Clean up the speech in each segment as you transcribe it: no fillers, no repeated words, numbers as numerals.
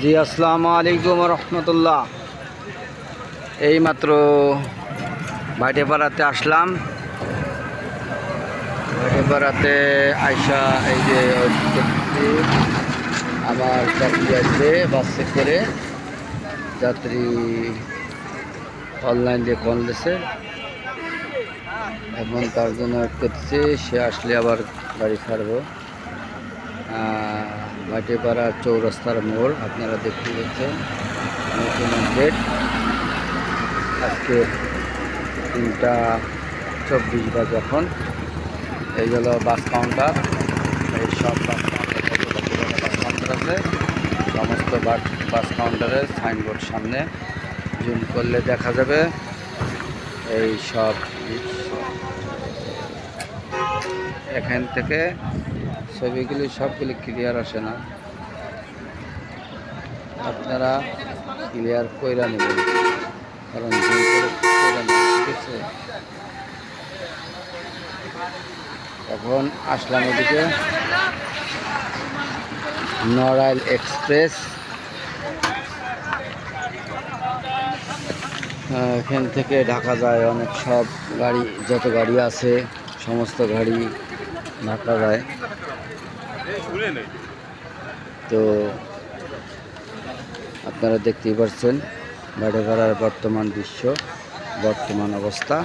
জি আসসালামু আলাইকুম রহমতুল্লাহ। এইমাত্র ভাটিপাড়াতে আসলাম। ভাটিপাড়াতে আইসা এই যে দেখছি আমার যাত্রী আসবে বাসে করে। যাত্রী অনলাইন দিয়ে ফোন দিয়েছে, এখন তার জন্য ওয়েট করতেছি। সে আসলে আবার গাড়ি ছাড়বো। ভাটিপাড়া চৌরাস্তার মোড় আপনারা দেখতে পাচ্ছেন। নতুন আপডেট আজকে 3টা 24 বাজে। এখন এই হলো বাস কাউন্টার। এই সব বাস কাউন্টার আছে, সমস্ত বাস কাউন্টারের সাইনবোর্ড সামনে জুম করলে দেখা যাবে। এই সব এখান থেকে ছবিগুলি সবগুলি ক্লিয়ার আসে না, আপনারা ক্লিয়ার কইরা নেবেন, কারণ জুম করে কইরা নেবেন, ঠিক আছে। এখন আসলাম এদিকে নড়াইল এক্সপ্রেস। এখান থেকে ঢাকা যায় অনেক সব গাড়ি, যত গাড়ি আছে সমস্ত গাড়ি ঢাকা যায়। তো আপনারা দেখতেই পাচ্ছেন ভাটিপাড়ার বর্তমান দৃশ্য, বর্তমান অবস্থা।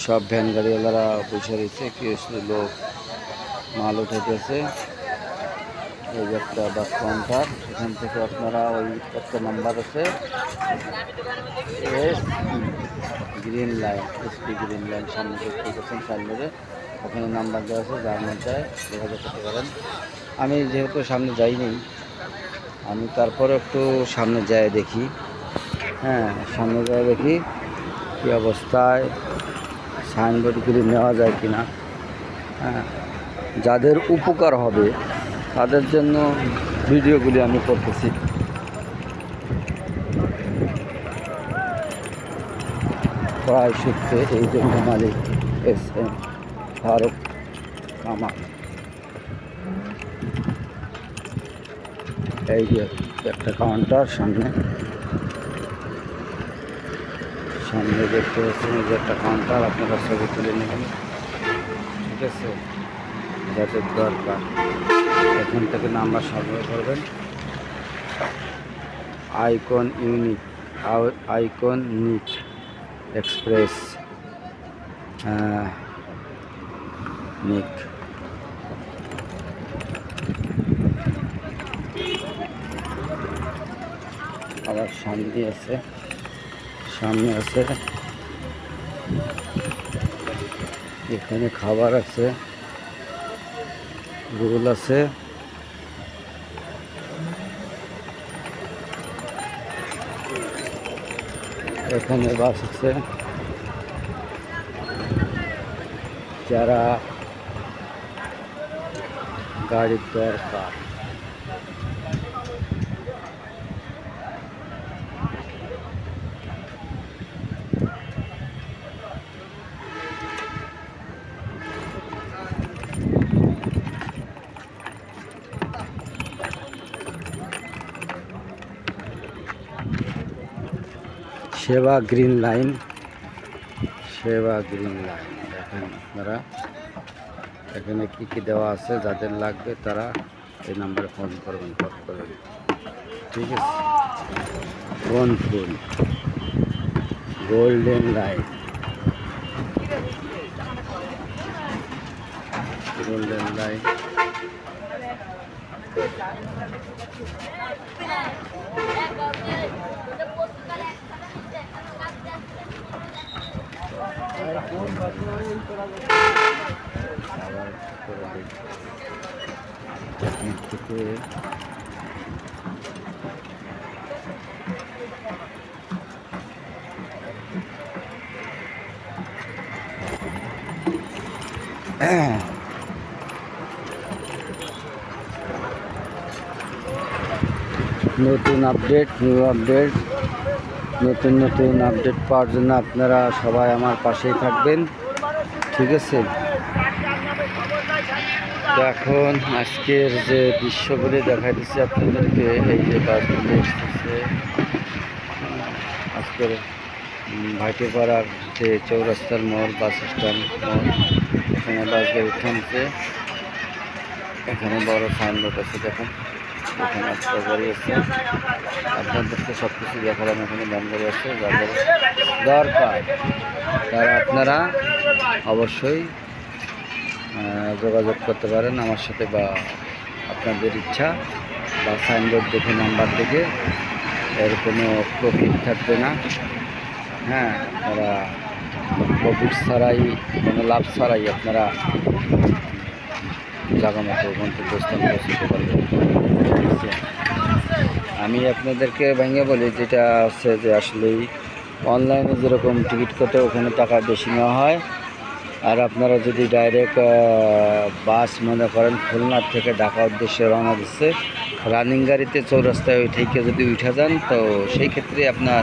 সব ভ্যান গাড়িওয়ালারা বসে রয়েছে, কিছু লোক মাল উঠাইতেছে। এই যে একটা বাস কাউন্টার, এখান থেকে আপনারা ওই একটা নাম্বার আছে green line, SP green line, সামনে দেখতে পাচ্ছেন সাইনবোর্ডে, ওখানে নাম্বার দেওয়া আছে, যার মধ্যে যোগাযোগ করতে পারেন। আমি যেহেতু সামনে যাইনি, আমি তারপরে একটু সামনে যাই দেখি। সামনে যাই দেখি কী অবস্থায় সাইনবোর্ডগুলি নেওয়া যায় কিনা। যাদের উপকার হবে তাদের জন্য ভিডিওগুলি আমি করতেছি। প্রায় সূত্রে এই জন্য মালিক SM ফারুক কামাল। এই যে একটা কাউন্টার সামনে দেখতে পাচ্ছেন, এই যে একটা কাউন্টার, আপনারা ছবি তুলে নেবেন, ঠিক আছে। যাদের দরকার এখান থেকে নাম্বার সংগ্রহ করবেন। আইকন নিট এক্সপ্রেস নিক। আবার সামনে আছে এখানে খাবার আছে, রোল আছে, এখানে বাস আছে। যারা গাড়ির দরকার সেবা গ্রিন লাইন দেখেন আপনারা, এখানে কি কি দেওয়া আছে। যাদের লাগবে তারা এই নাম্বারে ফোন করবেন, ঠিক আছে। বনফুল গোল্ডেন লাইন, নতুন আপডেট, নতুন আপডেট পাওয়ার জন্য আপনারা সবাই আমার পাশেই থাকবেন, ঠিক আছে। তো এখন আজকের যে দৃশ্যগুলি দেখা দিচ্ছে আপনাদেরকে, এই যে বাসগুলি এসেছে আজকের ভাটিপাড়ার যে চৌরাস্তার মোড়, বাস স্ট্যান্ড মোড়, এখানে বাস গাড়ি থামছে। এখানে বড় সাইনবোর্ড আছে, দেখেন এখানে একটা গাড়ি আছে। আপনাদেরকে সব কিছু দেখালাম। এখানে ভ্যান গাড়ি আছে, যাদের দরকার তারা আপনারা অবশ্যই যোগাযোগ করতে পারেন আমার সাথে, বা আপনাদের ইচ্ছা, বা সাইনবোর্ড দেখে নাম্বার দেখে, এর কোনো প্রফিট থাকবে না। হ্যাঁ, তারা প্রফিট ছাড়াই, কোনো লাভ ছাড়াই আপনারা জায়গা মতো গন্তব্যস্থান পৌঁছতে পারবেন। আমি আপনাদেরকে ভেঙে বলি, যেটা আছে যে আসলেই অনলাইনে যেরকম টিকিট কেটে ওখানে টাকা বেশি নেওয়া হয়, আর আপনারা যদি ডাইরেক্ট বাস মনে করেন খুলনার থেকে ঢাকা উদ্দেশ্যে রওনা দিচ্ছে, রানিং গাড়িতে চৌরাস্তায় ওই থেকে যদি উঠে যান, তো সেই ক্ষেত্রে আপনার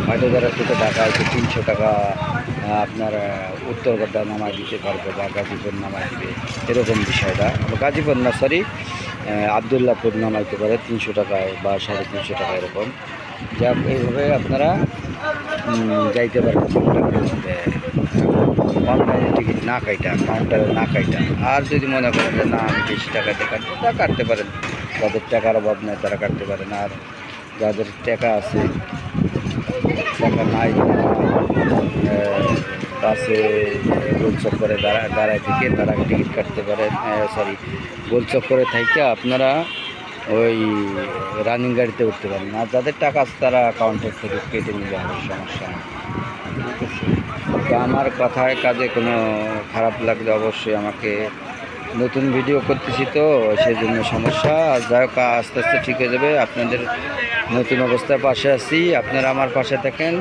ভাটিপাড়া থেকে ঢাকা হয়তো 300 টাকা আপনার উত্তরগড়া নামায় দিতে পারবে, বা গাজীপুর নামায় দিবে, এরকম বিষয়টা। গাজীপুর না, সরি, আবদুল্লাপুর নামাইতে পারে 300 টাকায় বা 350 টাকা, এরকম। যা এইভাবে আপনারা যাইতে পারবেন অনলাইনে টিকিট না কাইটা, কাউন্টারে না কাইটা। আর যদি মনে করেন যে না আমি বেশি টাকাতে কাটবো, তা কাটতে পারেন। যাদের টাকার অভাব নেই তারা কাটতে পারেন। আর যাদের টাকা আছে, টাকা নাই, বাসে গোল চক্করে দাঁড়ায় থেকে তারা টিকিট কাটতে পারেন। সরি, গোল চক্করে থেকে আপনারা ওই রানিং গাড়িতে উঠতে পারেন। আর যাদের টাকা আছে তারা কাউন্টার থেকে কেটে নিলে হবে, সমস্যা নেই। ঠিক আছে, তো আমার কথায় কাজে কোনো খারাপ লাগলে অবশ্যই আমাকে, নতুন ভিডিও করতেছি তো সেই জন্য সমস্যা। আর যাই হোক, আস্তে আস্তে ঠিক হয়ে যাবে। আপনাদের নতুন অবস্থার পাশে আছি, আপনারা আমার পাশে থাকেন।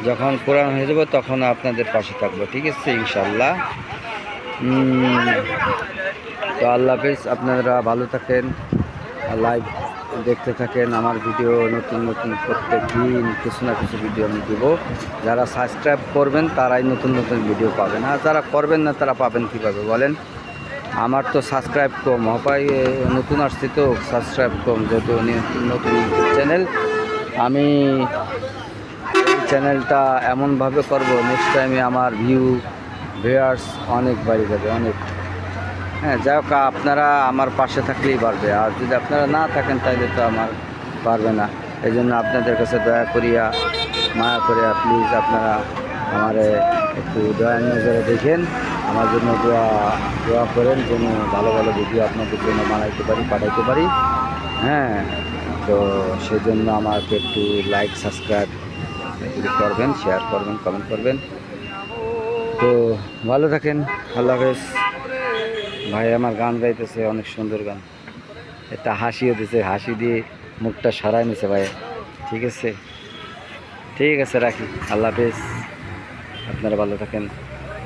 যখন কোরআন হয়ে যাবে তখন আপনাদের পাশে থাকবো, ঠিক আছে, ইনশাল্লাহ। তো আল্লাহ হাফেজ, আপনারা ভালো থাকেন, লাইভ দেখতে থাকেন আমার ভিডিও। নতুন নতুন প্রত্যেক দিন কিছু না কিছু ভিডিও আমি দেবো। যারা সাবস্ক্রাইব করবেন তারাই নতুন নতুন ভিডিও পাবেন, আর যারা করবেন না তারা পাবেন কীভাবে বলেন? আমার তো সাবস্ক্রাইব কম, হপাই নতুন আসছি তো সাবস্ক্রাইব কম, যেহেতু নতুন ইউটিউব চ্যানেল। আমি এই চ্যানেলটা এমনভাবে করব, নেক্সট টাইমে আমার ভিউয়ার্স অনেক বাড়ি যাবে, অনেক। হ্যাঁ, যাই হোক, আপনারা আমার পাশে থাকলেই পারবে। আর যদি আপনারা না থাকেন তাহলে তো আমার পারবে না। এই জন্য আপনাদের কাছে দয়া করিয়া, মায়া করিয়া প্লিজ আপনারা আমার একটু দয়া নজরে দেখেন, আমার জন্য দোয়া করেন, যেন ভালো ভালো ভিডিও আপনাদের জন্য বানাইতে পারি, পাঠাইতে পারি। হ্যাঁ, তো সেই জন্য আমাকে একটু লাইক, সাবস্ক্রাইব করবেন, শেয়ার করবেন, কমেন্ট করবেন। তো ভালো থাকেন, আল্লাহ হাফেজ। ভাই আমার গান গাইতেছে, অনেক সুন্দর গান। একটা হাসিও দিছে, হাসি দিয়ে মুখটা সরাই নিছে ভাই। ঠিক আছে, ঠিক আছে, রাখি। আল্লাহ হাফেজ, আপনারা ভালো থাকেন।